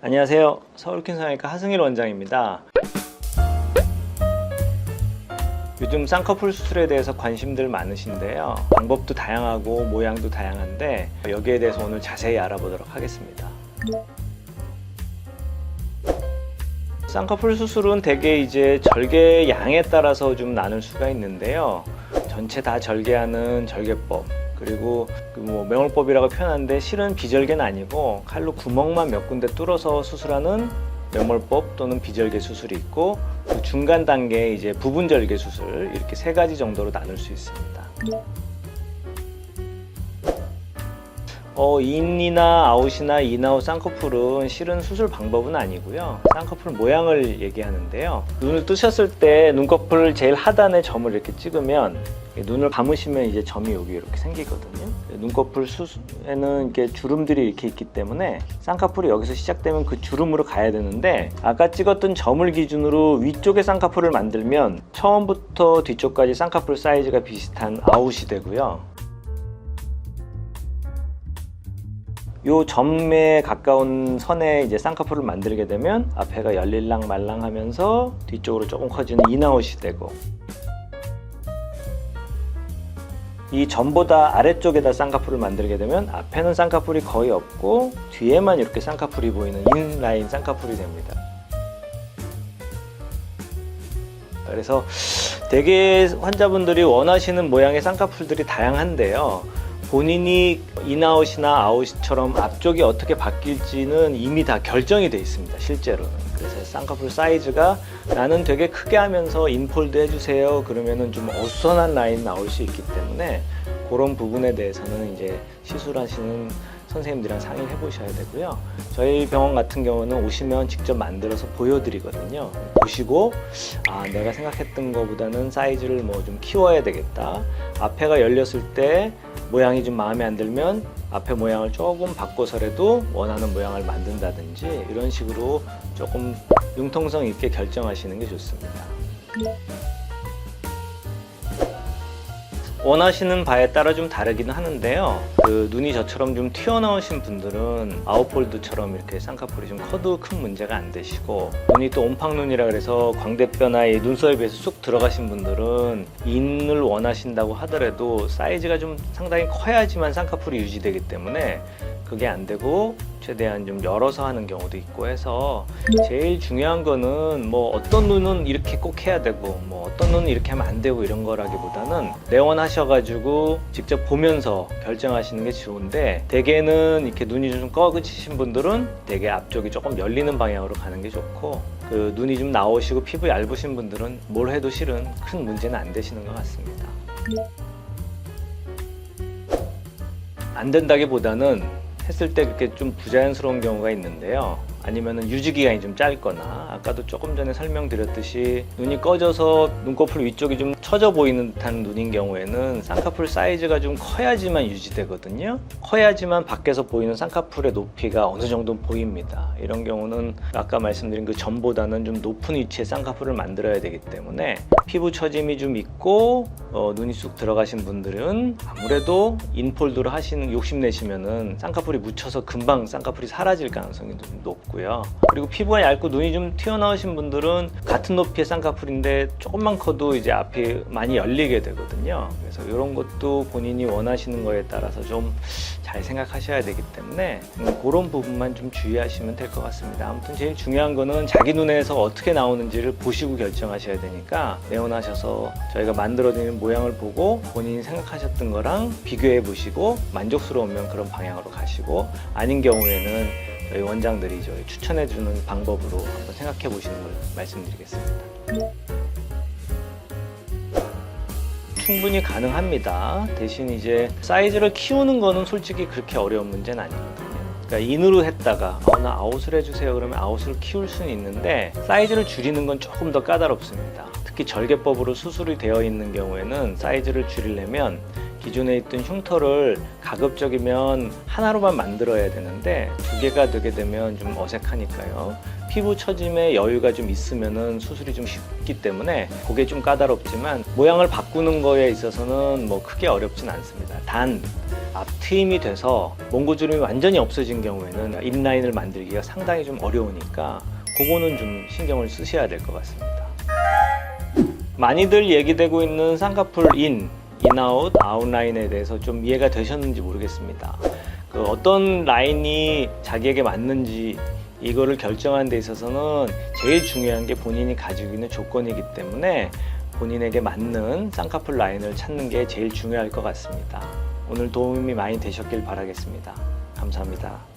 안녕하세요. 서울킨성형외과 하승일 원장입니다. 요즘 쌍꺼풀 수술에 대해서 관심들 많으신데요. 방법도 다양하고 모양도 다양한데 여기에 대해서 오늘 자세히 알아보도록 하겠습니다. 쌍꺼풀 수술은 대개 이제 절개 양에 따라서 좀 나눌 수가 있는데요. 전체 다 절개하는 절개법, 그리고 명월법이라고 표현하는데 실은 비절개는 아니고 칼로 구멍만 몇 군데 뚫어서 수술하는 명월법 또는 비절개 수술이 있고, 그 중간 단계에 이제 부분 절개 수술, 이렇게 세 가지 정도로 나눌 수 있습니다. 인이나 아웃이나 인아웃 쌍꺼풀은 실은 수술 방법은 아니고요. 쌍꺼풀 모양을 얘기하는데요. 눈을 뜨셨을 때 눈꺼풀 제일 하단에 점을 이렇게 찍으면 눈을 감으시면 이제 점이 여기 이렇게 생기거든요. 눈꺼풀 수술에는 이렇게 주름들이 이렇게 있기 때문에 쌍꺼풀이 여기서 시작되면 그 주름으로 가야 되는데, 아까 찍었던 점을 기준으로 위쪽에 쌍꺼풀을 만들면 처음부터 뒤쪽까지 쌍꺼풀 사이즈가 비슷한 아웃이 되고요. 요 점에 가까운 선에 이제 쌍꺼풀을 만들게 되면 앞에가 열릴랑 말랑 하면서 뒤쪽으로 조금 커지는 인아웃이 되고, 이 점보다 아래쪽에다 쌍꺼풀을 만들게 되면 앞에는 쌍꺼풀이 거의 없고 뒤에만 이렇게 쌍꺼풀이 보이는 인라인 쌍꺼풀이 됩니다. 그래서 대개 환자분들이 원하시는 모양의 쌍꺼풀들이 다양한데요. 본인이 인아웃이나 아웃처럼 앞쪽이 어떻게 바뀔지는 이미 다 결정이 되어 있습니다, 실제로는. 그래서 쌍꺼풀 사이즈가 나는 되게 크게 하면서 인폴드 해주세요 그러면은 좀 어수선한 라인 나올 수 있기 때문에, 그런 부분에 대해서는 이제 시술하시는 선생님들이랑 상의를 해보셔야 되고요. 저희 병원 같은 경우는 오시면 직접 만들어서 보여드리거든요. 보시고 내가 생각했던 것보다는 사이즈를 뭐 좀 키워야 되겠다, 앞에가 열렸을 때 모양이 좀 마음에 안 들면 앞에 모양을 조금 바꿔서라도 원하는 모양을 만든다든지, 이런 식으로 조금 융통성 있게 결정하시는 게 좋습니다. 원하시는 바에 따라 좀 다르기는 하는데요. 눈이 저처럼 좀 튀어나오신 분들은 아웃폴드처럼 이렇게 쌍꺼풀이 좀 커도 큰 문제가 안 되시고, 눈이 또 옴팡눈이라 그래서 광대뼈나 이 눈썹에 비해서 쑥 들어가신 분들은 인을 원하신다고 하더라도 사이즈가 좀 상당히 커야지만 쌍꺼풀이 유지되기 때문에 그게 안 되고 최대한 좀 열어서 하는 경우도 있고 해서, 제일 중요한 거는 뭐 어떤 눈은 이렇게 꼭 해야 되고 뭐 어떤 눈은 이렇게 하면 안 되고 이런 거라기보다는 내원하셔가지고 직접 보면서 결정하시는 게 좋은데, 대개는 이렇게 눈이 좀 꺼그치신 분들은 대개 앞쪽이 조금 열리는 방향으로 가는 게 좋고, 눈이 좀 나오시고 피부 얇으신 분들은 뭘 해도 실은 큰 문제는 안 되시는 것 같습니다. 안 된다기보다는 했을 때 그렇게 좀 부자연스러운 경우가 있는데요. 아니면은 유지 기간이 좀 짧거나, 아까도 조금 전에 설명드렸듯이 눈이 꺼져서 눈꺼풀 위쪽이 좀 처져 보이는 듯한 눈인 경우에는 쌍꺼풀 사이즈가 좀 커야지만 유지되거든요. 커야지만 밖에서 보이는 쌍꺼풀의 높이가 어느 정도 보입니다. 이런 경우는 아까 말씀드린 그 점보다는 좀 높은 위치에 쌍꺼풀을 만들어야 되기 때문에, 피부 처짐이 좀 있고 눈이 쑥 들어가신 분들은 아무래도 인폴드를 하시는 욕심내시면은 쌍꺼풀이 묻혀서 금방 쌍꺼풀이 사라질 가능성이 좀 높고, 그리고 피부가 얇고 눈이 좀 튀어나오신 분들은 같은 높이의 쌍꺼풀인데 조금만 커도 이제 앞이 많이 열리게 되거든요. 그래서 이런 것도 본인이 원하시는 거에 따라서 좀 잘 생각하셔야 되기 때문에 그런 부분만 좀 주의하시면 될 것 같습니다. 아무튼 제일 중요한 거는 자기 눈에서 어떻게 나오는지를 보시고 결정하셔야 되니까, 내원하셔서 저희가 만들어드리는 모양을 보고 본인이 생각하셨던 거랑 비교해 보시고 만족스러우면 그런 방향으로 가시고, 아닌 경우에는 저희 원장들이 저희 추천해주는 방법으로 한번 생각해 보시는 걸 말씀드리겠습니다. 충분히 가능합니다. 대신 이제 사이즈를 키우는 거는 솔직히 그렇게 어려운 문제는 아니거든요. 그러니까 인으로 했다가 나 아웃을 해주세요 그러면 아웃을 키울 수는 있는데, 사이즈를 줄이는 건 조금 더 까다롭습니다. 특히 절개법으로 수술이 되어 있는 경우에는 사이즈를 줄이려면 기존에 있던 흉터를 가급적이면 하나로만 만들어야 되는데 두 개가 되게 되면 좀 어색하니까요. 피부 처짐에 여유가 좀 있으면은 수술이 좀 쉽기 때문에 그게 좀 까다롭지만 모양을 바꾸는 거에 있어서는 뭐 크게 어렵진 않습니다. 단 앞 트임이 돼서 몽고주름이 완전히 없어진 경우에는 인라인을 만들기가 상당히 좀 어려우니까 그거는 좀 신경을 쓰셔야 될 것 같습니다. 많이들 얘기되고 있는 쌍꺼풀 인아웃, 아웃라인에 대해서 좀 이해가 되셨는지 모르겠습니다. 어떤 라인이 자기에게 맞는지 이거를 결정하는 데 있어서는 제일 중요한 게 본인이 가지고 있는 조건이기 때문에 본인에게 맞는 쌍꺼풀 라인을 찾는 게 제일 중요할 것 같습니다. 오늘 도움이 많이 되셨길 바라겠습니다. 감사합니다.